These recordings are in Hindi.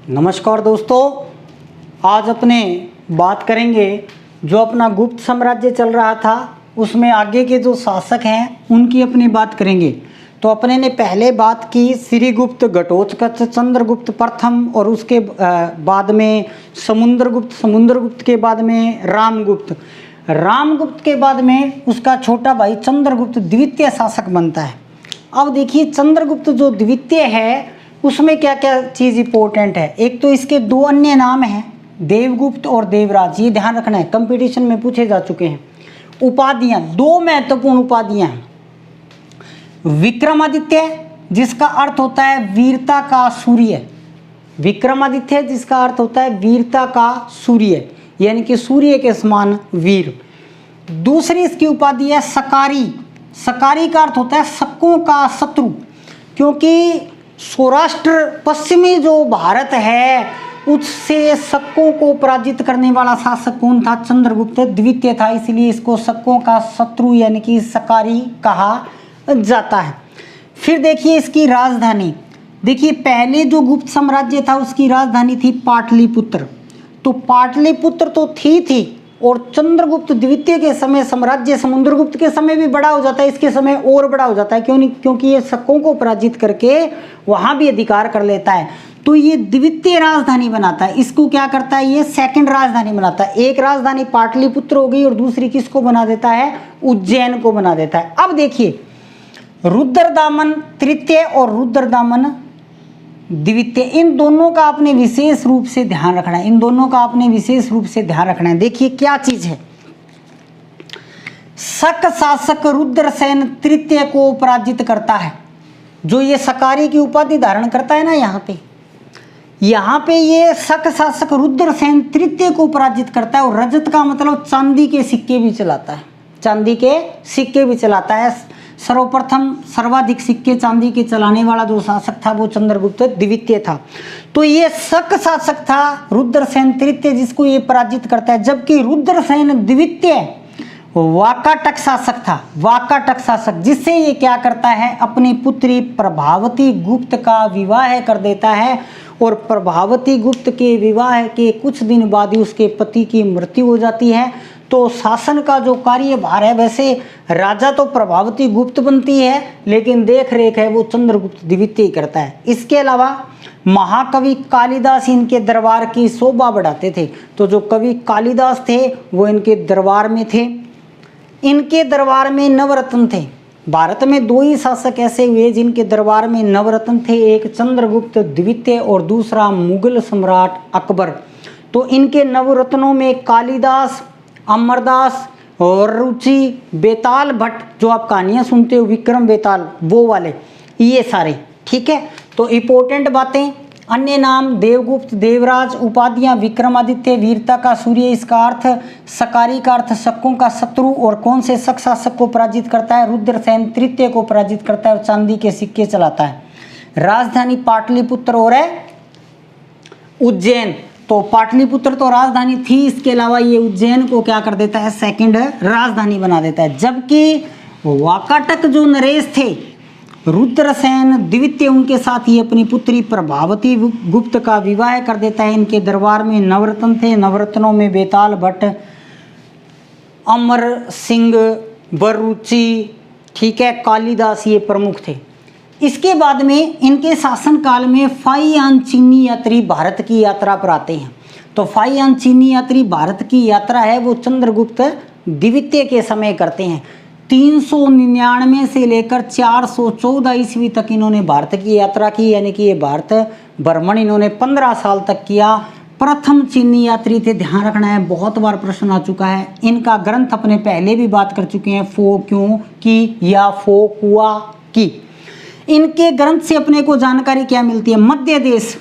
नमस्कार दोस्तों, आज अपने बात करेंगे जो अपना गुप्त साम्राज्य चल रहा था उसमें आगे के जो शासक हैं उनकी अपनी बात करेंगे। तो अपने ने पहले बात की श्रीगुप्त, घटोत्कच, चंद्रगुप्त प्रथम और उसके बाद में समुद्रगुप्त के बाद में रामगुप्त के बाद में उसका छोटा भाई चंद्रगुप्त द्वितीय शासक बनता है। अब देखिए चंद्रगुप्त जो द्वितीय है उसमें क्या क्या चीज़ इंपॉर्टेंट है। एक तो इसके दो अन्य नाम हैं, देवगुप्त और देवराज, ये ध्यान रखना है, कंपटीशन में पूछे जा चुके हैं। उपाधियां, दो महत्वपूर्ण उपाधियां हैं। विक्रमादित्य जिसका अर्थ होता है वीरता का सूर्य, विक्रमादित्य जिसका अर्थ होता है वीरता का सूर्य, यानी कि सूर्य के समान वीर। दूसरी इसकी उपाधि है सकारी, सकारी का अर्थ होता है शकों का शत्रु, क्योंकि सौराष्ट्र पश्चिमी जो भारत है उससे शकों को पराजित करने वाला शासक कौन था? चंद्रगुप्त द्वितीय था, इसलिए इसको शकों का शत्रु यानी कि सकारी कहा जाता है। फिर देखिए इसकी राजधानी, देखिए पहले जो गुप्त साम्राज्य था उसकी राजधानी थी पाटलिपुत्र, तो पाटलिपुत्र तो थी और चंद्रगुप्त द्वितीय के समय साम्राज्य समुद्रगुप्त के समय भी बड़ा हो जाता है, इसके समय और बड़ा हो जाता है। क्यों नहीं? क्योंकि ये शकों को पराजित करके वहां भी अधिकार कर लेता है, तो ये द्वितीय राजधानी बनाता है। इसको क्या करता है? ये सेकंड राजधानी बनाता है। एक राजधानी पाटलिपुत्र हो गई और दूसरी किसको बना देता है? उज्जैन को बना देता है। अब देखिए रुद्रदामन तृतीय और रुद्रदामन द्वितीय, इन दोनों का आपने विशेष रूप से ध्यान रखना है, इन दोनों का आपने विशेष रूप से ध्यान रखना है। देखिए क्या चीज है, शक शासक रुद्रसेन तृतीय को पराजित करता है, जो ये सकारी की उपाधि धारण करता है ना, यहाँ पे ये शक शासक रुद्रसेन तृतीय को पराजित करता है। और रजत का मतलब चांदी के सिक्के भी चलाता है, चांदी के सिक्के भी चलाता है। सर्वप्रथम सर्वाधिक सिक्के चांदी के चलाने वाला जो शासक था वो चंद्रगुप्त द्वितीय था। तो ये शक शासक था रुद्रसेन तृतीय जिसको ये पराजित करता है, जबकि रुद्रसेन द्वितीय वाकाटक शासक था, वाकाटक शासक, जिससे ये क्या करता है? अपनी पुत्री प्रभावती गुप्त का विवाह कर देता है और प्रभावती गुप्त के विवाह के कुछ दिन बाद ही उसके पति की मृत्यु हो जाती है। तो शासन का जो कार्यभार है, वैसे राजा तो प्रभावती गुप्त बनती है लेकिन देख रेख है वो चंद्रगुप्त द्वितीय करता है। इसके अलावा महाकवि कालिदास इनके दरबार की शोभा बढ़ाते थे, तो जो कवि कालिदास थे वो इनके दरबार में थे। इनके दरबार में नवरत्न थे। भारत में दो ही शासक ऐसे हुए जिनके दरबार में नवरत्न थे, एक चंद्रगुप्त द्वितीय और दूसरा मुगल सम्राट अकबर। तो इनके नवरत्नों में कालिदास, अमरदास और रुचि, बेताल भट्ट, जो आप कहानियाँ सुनते हो विक्रम बेताल, वो वाले, ये सारे, ठीक है। तो इम्पोर्टेंट बातें, अन्य नाम देवगुप्त, देवराज, उपाधियां विक्रमादित्य, वीरता का सूर्य, इसका अर्थ सकारी का अर्थ शकों का शत्रु, और कौन से शक शासक को पराजित करता है? रुद्रसेन तृतीय को पराजित करता है और चांदी के सिक्के चलाता है। राजधानी पाटलिपुत्र और है उज्जैन, तो पाटलिपुत्र तो राजधानी थी, इसके अलावा ये उज्जैन को क्या कर देता है? सेकंड राजधानी बना देता है। जबकि वाकाटक जो नरेश थे रुद्रसेन द्वितीय, उनके साथ ही अपनी पुत्री प्रभावती गुप्त का विवाह कर देता है। इनके दरबार में नवरत्न थे, नवरत्नों में बेताल भट्ट, अमर सिंह, बरुचि, ठीक है, कालिदास, ये प्रमुख थे। इसके बाद में इनके शासनकाल में फाइयान चीनी यात्री भारत की यात्रा पर आते हैं। तो फाइयान चीनी यात्री भारत की यात्रा है वो चंद्रगुप्त द्वितीय के समय करते हैं। 399 से लेकर 414 ईस्वी तक इन्होंने भारत की यात्रा की, यानी कि ये भारत भ्रमण इन्होंने 15 साल तक किया। प्रथम चीनी यात्री थे, ध्यान रखना है, बहुत बार प्रश्न आ चुका है। इनका ग्रंथ अपने पहले भी बात कर चुके हैं, फो क्यों की या फो कुआ की। इनके ग्रंथ से अपने को जानकारी क्या मिलती है? मध्य देश,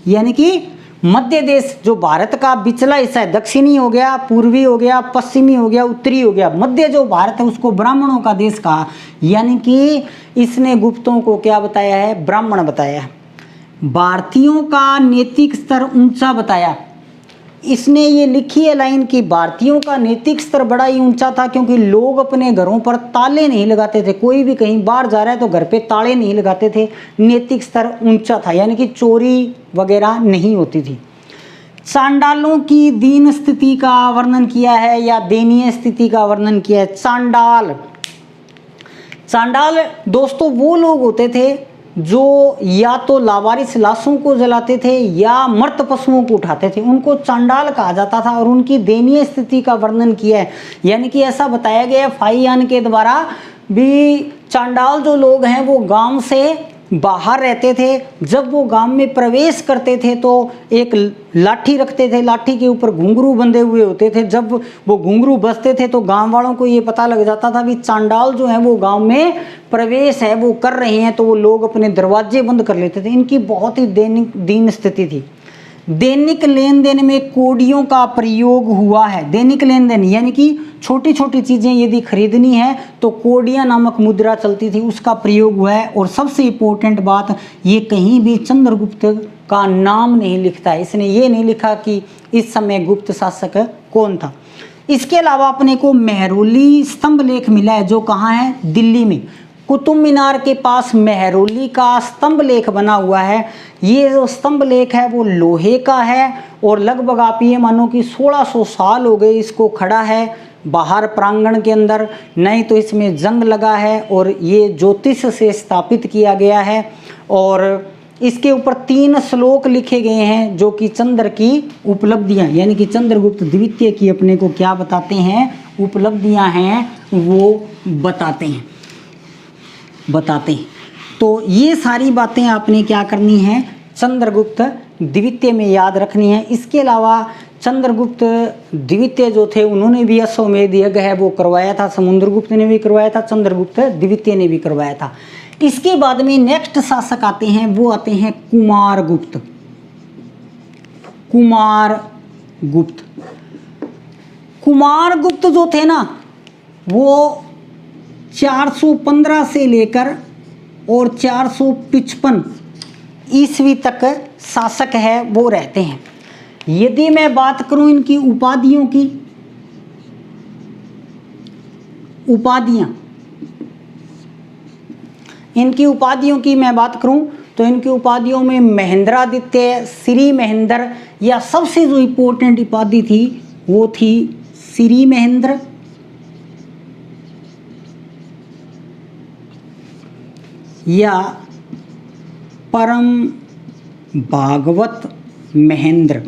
यानी कि मध्य देश जो भारत का बिचला हिस्सा है, दक्षिणी हो गया, पूर्वी हो गया, पश्चिमी हो गया, उत्तरी हो गया, मध्य जो भारत है उसको ब्राह्मणों का देश कहा, यानी कि इसने गुप्तों को क्या बताया है? ब्राह्मण बताया है। भारतीयों का नैतिक स्तर ऊंचा बताया। इसने ये लिखी है लाइन कि भारतीयों का नैतिक स्तर बड़ा ही ऊंचा था, क्योंकि लोग अपने घरों पर ताले नहीं लगाते थे। कोई भी कहीं बाहर जा रहा है तो घर पे ताले नहीं लगाते थे। नैतिक स्तर ऊंचा था, यानी कि चोरी वगैरह नहीं होती थी। चांडालों की दीन स्थिति का वर्णन किया है या दयनीय स्थिति का वर्णन किया है। चांडाल दोस्तों वो लोग होते थे जो या तो लावारिस लाशों को जलाते थे या मृत पशुओं को उठाते थे, उनको चांडाल कहा जाता था। और उनकी दयनीय स्थिति का वर्णन किया है, यानी कि ऐसा बताया गया है फाहियान के द्वारा भी, चांडाल जो लोग हैं वो गांव से बाहर रहते थे। जब वो गांव में प्रवेश करते थे तो एक लाठी रखते थे, लाठी के ऊपर घुंघरू बंधे हुए होते थे। जब वो घुंघरू बजते थे तो गांव वालों को ये पता लग जाता था कि चांडाल जो है वो गांव में प्रवेश है वो कर रहे हैं, तो वो लोग अपने दरवाजे बंद कर लेते थे। इनकी बहुत ही दीन स्थिति थी। दैनिक लेन देन में कोडियों का प्रयोग हुआ है। दैनिक लेन देन यानी कि छोटी छोटी चीज़ें यदि खरीदनी है तो कोडियां नामक मुद्रा चलती थी, उसका प्रयोग हुआ है। और सबसे इम्पोर्टेंट बात, ये कहीं भी चंद्रगुप्त का नाम नहीं लिखता है। इसने ये नहीं लिखा कि इस समय गुप्त शासक कौन था। इसके अलावा अपने को मेहरौली स्तंभ लेख मिला है, जो कहाँ है, दिल्ली में। कुतुब मीनार के पास मेहरौली का स्तंभ लेख बना हुआ है। ये जो स्तंभ लेख है वो लोहे का है और लगभग आप ये मानो कि 1600 साल हो गए इसको खड़ा है बाहर प्रांगण के अंदर, नहीं तो इसमें जंग लगा है। और ये ज्योतिष से स्थापित किया गया है और इसके ऊपर 3 श्लोक लिखे गए हैं जो कि चंद्र की उपलब्धियां, यानी कि चंद्रगुप्त द्वितीय की अपने को क्या बताते हैं, उपलब्धियां हैं वो बताते हैं। तो ये सारी बातें आपने क्या करनी है, चंद्रगुप्त द्वितीय में याद रखनी है। इसके अलावा चंद्रगुप्त द्वितीय जो थे उन्होंने भी अश्वमेध यज्ञ है वो करवाया था। समुद्रगुप्त ने भी करवाया था, चंद्रगुप्त द्वितीय ने भी करवाया था। इसके बाद में नेक्स्ट शासक आते हैं, वो आते हैं कुमारगुप्त। कुमारगुप्त जो थे ना वो 415 से लेकर और 455 ईस्वी तक शासक है वो रहते हैं। यदि मैं बात करूं इनकी उपाधियों की, इनकी उपाधियों की मैं बात करूं तो इनकी उपाधियों में महेंद्रादित्य, श्री महेंद्र, या सबसे जो इम्पोर्टेंट उपाधि थी वो थी श्री महेंद्र, या परम भागवत महेंद्र।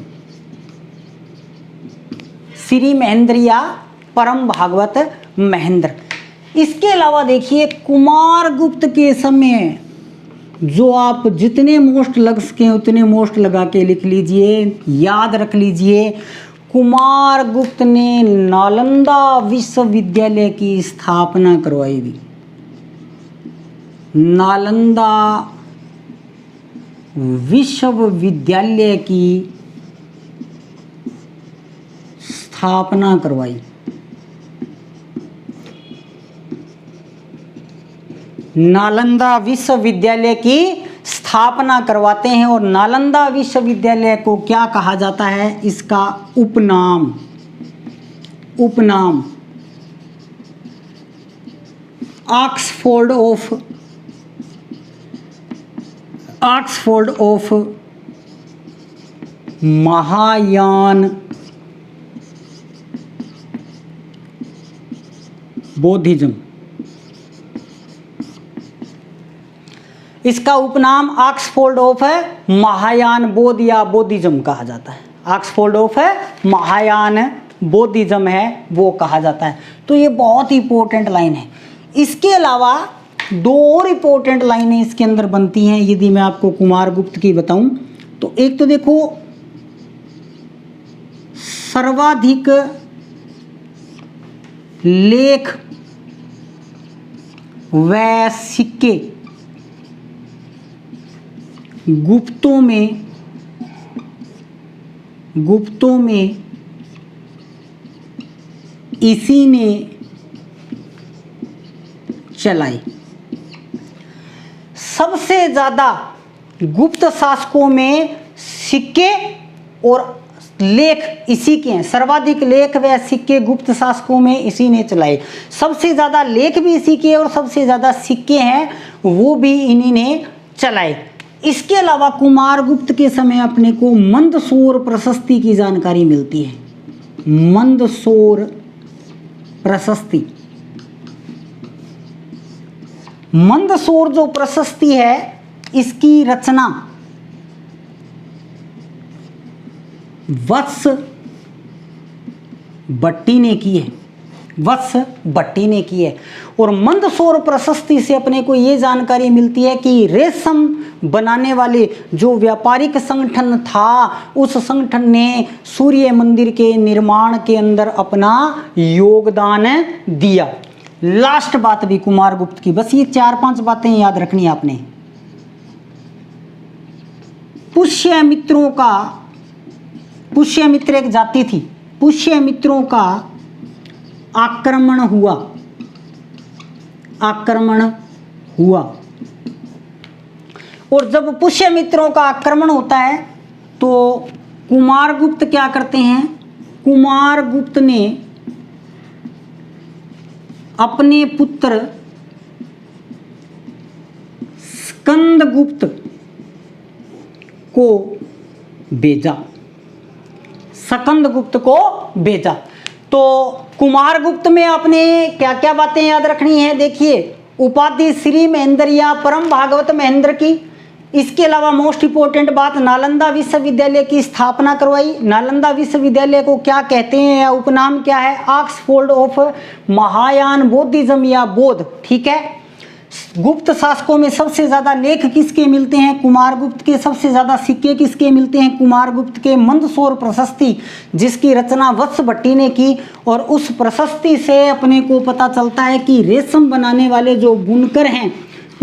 श्री महेंद्र या परम भागवत महेंद्र। इसके अलावा देखिए कुमारगुप्त के समय जो आप जितने मोस्ट लग सके उतने मोस्ट लगा के लिख लीजिए, याद रख लीजिए। कुमारगुप्त ने नालंदा विश्वविद्यालय की स्थापना करवाई थी। नालंदा विश्वविद्यालय की स्थापना करवाई। नालंदा विश्वविद्यालय की स्थापना करवाते हैं। और नालंदा विश्वविद्यालय को क्या कहा जाता है, इसका उपनाम ऑक्सफोर्ड ऑफ महायान बौद्धिज्म। इसका उपनाम ऑक्सफोर्ड ऑफ महायान बौद्ध या बौद्धिज्म कहा जाता है। ऑक्सफोर्ड ऑफ महायान बौद्धिज्म है वो कहा जाता है। तो ये बहुत ही इंपॉर्टेंट लाइन है। इसके अलावा 2 और इंपॉर्टेंट लाइनें इसके अंदर बनती हैं यदि मैं आपको कुमारगुप्त की बताऊं तो। एक तो देखो सर्वाधिक लेख व सिक्के गुप्तों में इसी ने चलाई। सबसे ज्यादा गुप्त शासकों में सिक्के और लेख इसी के हैं, सर्वाधिक लेख व सिक्के गुप्त शासकों में इसी ने चलाए। सबसे ज़्यादा लेख भी इसी के और सबसे ज़्यादा सिक्के हैं वो भी इन्हीं ने चलाए। इसके अलावा कुमारगुप्त के समय अपने को मंदसौर प्रशस्ति की जानकारी मिलती है। मंदसौर प्रशस्ति, मंदसौर जो प्रशस्ति है इसकी रचना वत्स भट्टी ने की है। वत्स भट्टी ने की है। और मंदसौर प्रशस्ति से अपने को ये जानकारी मिलती है कि रेशम बनाने वाले जो व्यापारिक संगठन था उस संगठन ने सूर्य मंदिर के निर्माण के अंदर अपना योगदान दिया। लास्ट बात भी कुमारगुप्त की, बस ये 4-5 बातें याद रखनी है आपने। पुष्यमित्रों का, पुष्यमित्र एक जाति थी, पुष्यमित्रों का आक्रमण हुआ, आक्रमण हुआ। और जब पुष्यमित्रों का आक्रमण होता है तो कुमारगुप्त क्या करते हैं, कुमारगुप्त ने अपने पुत्र स्कंदगुप्त को भेजा, स्कंदगुप्त को भेजा। तो कुमारगुप्त में आपने क्या क्या बातें याद रखनी है, देखिए उपाधि श्री महेंद्र या परम भागवत महेंद्र की। इसके अलावा मोस्ट इंपोर्टेंट बात, नालंदा विश्वविद्यालय की स्थापना करवाई। नालंदा विश्वविद्यालय को क्या कहते हैं या उपनाम क्या है, ऑक्सफोर्ड ऑफ महायान बौद्धिज्म या बौद्ध, ठीक है। गुप्त शासकों में सबसे ज्यादा लेख किसके मिलते हैं, कुमारगुप्त के। सबसे ज्यादा सिक्के किसके मिलते हैं, कुमारगुप्त के। मंदसौर प्रशस्ति जिसकी रचना वत्स भट्टी ने की, और उस प्रशस्ति से अपने को पता चलता है कि रेशम बनाने वाले जो बुनकर हैं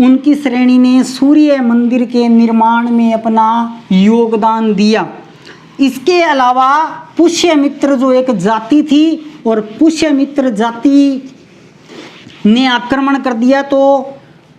उनकी श्रेणी ने सूर्य मंदिर के निर्माण में अपना योगदान दिया। इसके अलावा पुष्यमित्र जो एक जाति थी और पुष्यमित्र जाति ने आक्रमण कर दिया, तो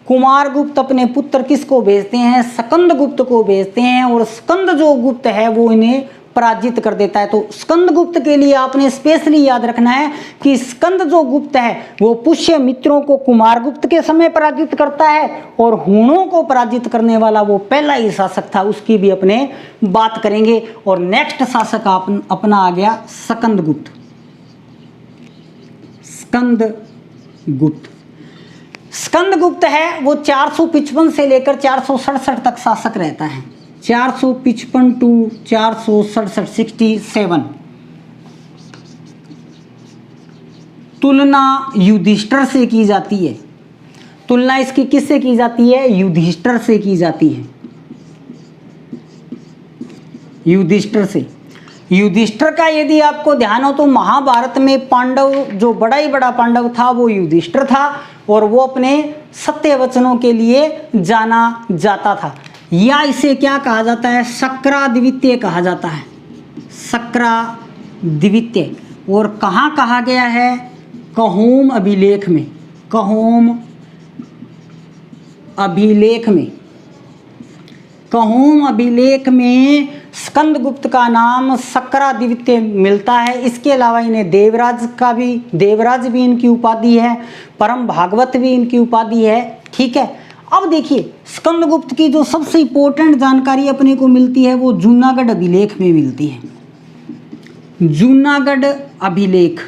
कुमारगुप्त अपने पुत्र किसको भेजते हैं, स्कंदगुप्त को भेजते हैं। और स्कंद जो गुप्त है वो इन्हें पराजित कर देता है। तो स्कंदगुप्त के लिए आपने स्पेशली याद रखना है कि स्कंद जो गुप्त है वो पुष्यमित्रों को कुमारगुप्त के समय पराजित करता है, और हूणों को पराजित करने वाला वो पहला ही शासक था, उसकी भी अपने बात करेंगे। और नेक्स्ट शासक अपना आ गया स्कंदगुप्त। स्कंदगुप्त, स्कंदगुप्त है वो 455 से लेकर 467 तक शासक रहता है। 455 टू 467, 67। तुलना युधिष्ठिर से की जाती है। तुलना इसकी किससे की जाती है, युधिष्ठिर से की जाती है, युधिष्ठिर से। युधिष्ठिर का यदि आपको ध्यान हो तो महाभारत में पांडव जो बड़ा ही बड़ा पांडव था वो युधिष्ठिर था, और वो अपने सत्य वचनों के लिए जाना जाता था। या इसे क्या कहा जाता है, शक्राद्वितीय कहा जाता है, शक्राद्वितीय। और कहाँ कहा गया है, कहोम अभिलेख में, कहोम अभिलेख में, कहोम अभिलेख में स्कंदगुप्त का नाम शक्राद्वितीय मिलता है। इसके अलावा इन्हें देवराज का भी, देवराज भी इनकी उपाधि है, परम भागवत भी इनकी उपाधि है, ठीक है। अब देखिए स्कंदगुप्त की जो सबसे इंपॉर्टेंट जानकारी अपने को मिलती है वो जूनागढ़ अभिलेख में मिलती है, जूनागढ़ अभिलेख।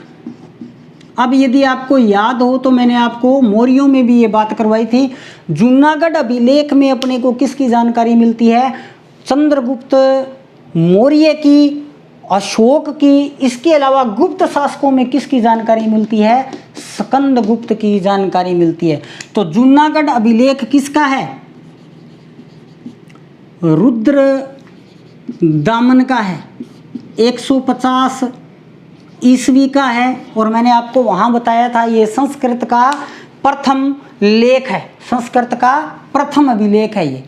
अब यदि आपको याद हो तो मैंने आपको मौर्यों में भी ये बात करवाई थी। जूनागढ़ अभिलेख में अपने को किसकी जानकारी मिलती है, चंद्रगुप्त मौर्य की, अशोक की। इसके अलावा गुप्त शासकों में किसकी जानकारी मिलती है, स्कंदगुप्त की जानकारी मिलती है। तो जूनागढ़ अभिलेख किसका है, रुद्र दामन का है, 150 ईस्वी का है। और मैंने आपको वहां बताया था ये संस्कृत का प्रथम लेख है, संस्कृत का प्रथम अभिलेख है ये,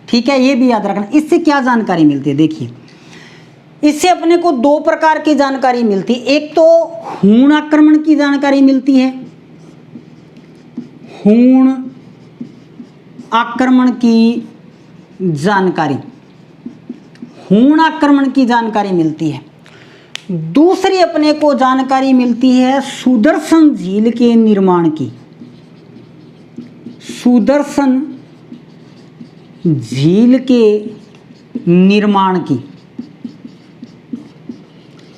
ठीक है। ये भी याद रखना। इससे क्या जानकारी मिलती है, देखिए इससे अपने को 2 प्रकार की जानकारी मिलती है। एक तो हूण आक्रमण की जानकारी मिलती है, हूण आक्रमण की जानकारी, हूण आक्रमण की जानकारी मिलती है। दूसरी अपने को जानकारी मिलती है सुदर्शन झील के निर्माण की। सुदर्शन झील के निर्माण की,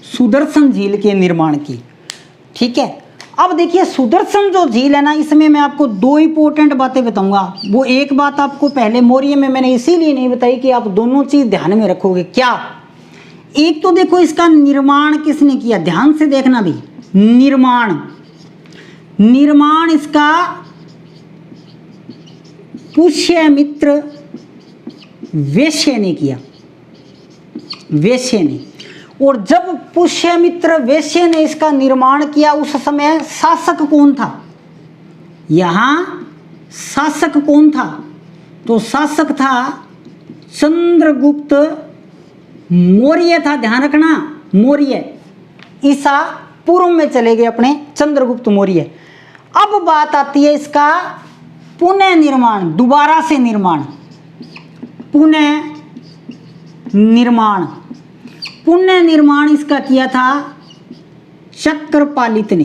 सुदर्शन झील के निर्माण की। ठीक है, अब देखिए सुदर्शन जो झील है ना, इसमें मैं आपको दो इंपॉर्टेंट बातें बताऊंगा। वो एक बात आपको पहले मौर्य में मैंने इसीलिए नहीं बताई कि आप दोनों चीज ध्यान में रखोगे। क्या? एक तो देखो इसका निर्माण किसने किया, ध्यान से देखना भी। निर्माण इसका पुष्यमित्र वैश्य ने किया, वैश्य ने। और जब पुष्यमित्र वैश्य ने इसका निर्माण किया, उस समय शासक कौन था? यहां शासक कौन था? तो शासक था चंद्रगुप्त मौर्य था। ध्यान रखना, मौर्य। ईसा पूर्व में चले गए अपने चंद्रगुप्त मौर्य। अब बात आती है इसका पुनः निर्माण, दोबारा से निर्माण, पुनः निर्माण। पुनः निर्माण इसका किया था चक्रपालित ने,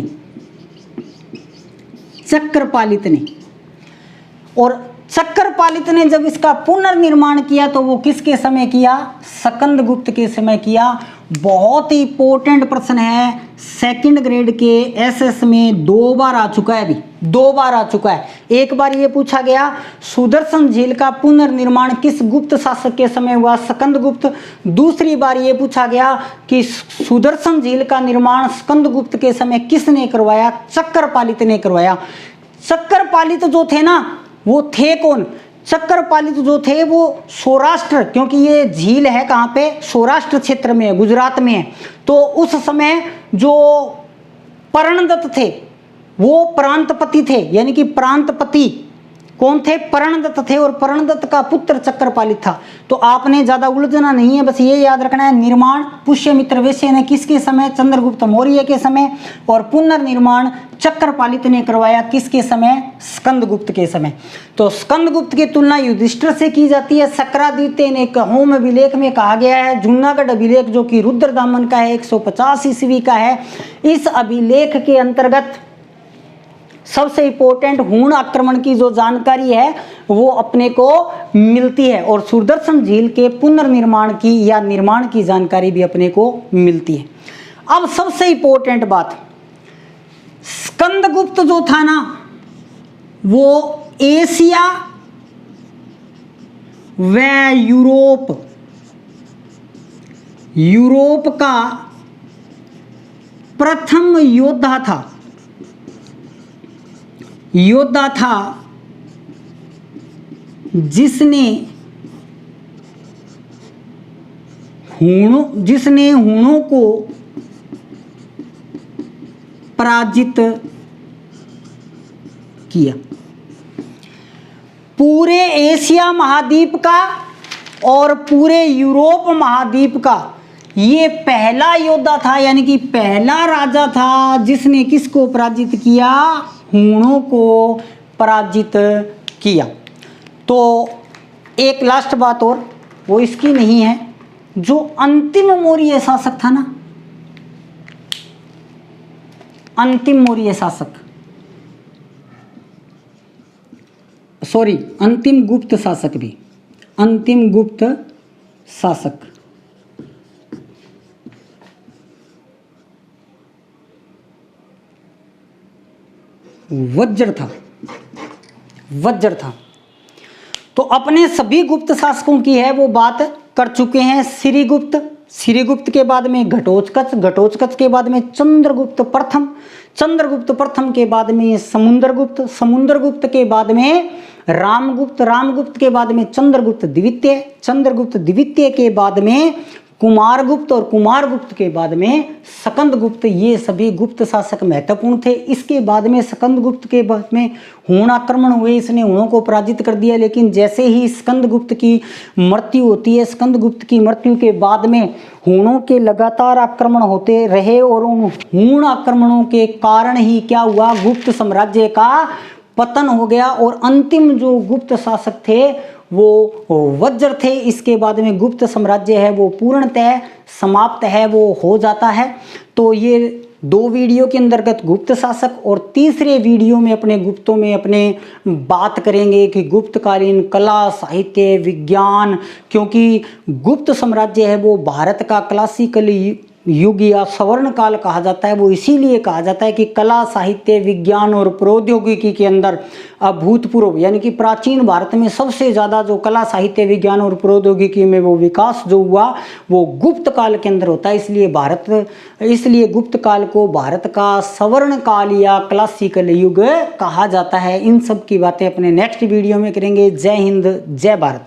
चक्रपालित ने। और चक्रपालित ने जब इसका पुनर्निर्माण किया तो वो किसके समय किया? स्कंदगुप्त के समय किया। बहुत ही इंपॉर्टेंट प्रश्न है, सेकंड ग्रेड के एसएस में 2 बार आ चुका है, अभी 2 बार आ चुका है। एक बार ये पूछा गया सुदर्शन झील का पुनर्निर्माण किस गुप्त शासक के समय हुआ? स्कंदगुप्त। दूसरी बार ये पूछा गया कि सुदर्शन झील का निर्माण स्कंदगुप्त के समय किसने करवाया? चक्रपालित ने करवाया। चक्रपालित जो थे ना, वो थे कौन? चक्रपालित जो थे वो सौराष्ट्र, क्योंकि ये झील है कहाँ पे? सौराष्ट्र क्षेत्र में है, गुजरात में है। तो उस समय जो पर्णदत्त थे वो प्रांतपति थे, यानी कि प्रांतपति कौन थे? पर्णदत्त थे। और पर्णदत्त का पुत्र चक्रपालित था। तो आपने ज्यादा उलझना नहीं है, बस ये याद रखना है निर्माण पुष्यमित्र वैश्य ने किसके समय? चंद्रगुप्त मौर्य के समय। और पुनर्निर्माण चक्रपालित ने करवाया किसके समय? स्कंदगुप्त के समय। तो स्कंदगुप्त की तुलना युधिष्ठिर से की जाती है। शक्रादित्य ने होम अभिलेख में कहा गया है, जूनागढ़ अभिलेख जो कि रुद्रदामन का है 150 ईस्वी का है, इस अभिलेख के अंतर्गत सबसे इंपॉर्टेंट हूण आक्रमण की जो जानकारी है वो अपने को मिलती है। और सुदर्शन झील के पुनर्निर्माण की या निर्माण की जानकारी भी अपने को मिलती है। अब सबसे इंपॉर्टेंट बात, स्कंदगुप्त जो था ना वो एशिया व यूरोप का प्रथम योद्धा था जिसने हूणों को पराजित किया। पूरे एशिया महाद्वीप का और पूरे यूरोप महाद्वीप का ये पहला योद्धा था, यानी कि पहला राजा था जिसने किसको पराजित किया? हूणों को पराजित किया। तो एक लास्ट बात और, वो इसकी नहीं है, जो अंतिम मौर्य शासक था ना, अंतिम मौर्य शासक, सॉरी अंतिम गुप्त शासक भी, अंतिम गुप्त शासक वज्र था। तो अपने सभी गुप्त शासकों की है वो बात कर चुके हैं। श्रीगुप्त के बाद में घटोत्कच के बाद में चंद्रगुप्त प्रथम के बाद में समुद्रगुप्त के बाद में रामगुप्त के बाद में चंद्रगुप्त द्वितीय के बाद में कुमारगुप्त के बाद में स्कंदगुप्त। ये सभी गुप्त शासक महत्वपूर्ण थे। इसके बाद में स्कंदगुप्त के बाद में हूण आक्रमण हुए, इसने हूणों को पराजित कर दिया। लेकिन जैसे ही स्कंदगुप्त की मृत्यु होती है, स्कंदगुप्त की मृत्यु के बाद में हूणों के लगातार आक्रमण होते रहे और उन हूण आक्रमणों के कारण ही क्या हुआ? गुप्त साम्राज्य का पतन हो गया। और अंतिम जो गुप्त शासक थे वो वज्र थे। इसके बाद में गुप्त साम्राज्य है वो पूर्णतः समाप्त है, वो हो जाता है। तो ये 2 वीडियो के अंतर्गत गुप्त शासक और तीसरे वीडियो में अपने गुप्तों में अपने बात करेंगे कि गुप्तकालीन कला, साहित्य, विज्ञान, क्योंकि गुप्त साम्राज्य है वो भारत का क्लासिकल युग या स्वर्ण काल कहा जाता है। वो इसीलिए कहा जाता है कि कला, साहित्य, विज्ञान और प्रौद्योगिकी के अंदर अभूतपूर्व, यानी कि प्राचीन भारत में सबसे ज़्यादा जो कला, साहित्य, विज्ञान और प्रौद्योगिकी में वो विकास जो हुआ वो गुप्त काल के अंदर होता है। इसलिए गुप्त काल को भारत का स्वर्ण काल या क्लासिकल युग कहा जाता है। इन सब की बातें अपने नेक्स्ट वीडियो में करेंगे। जय हिंद, जय भारत।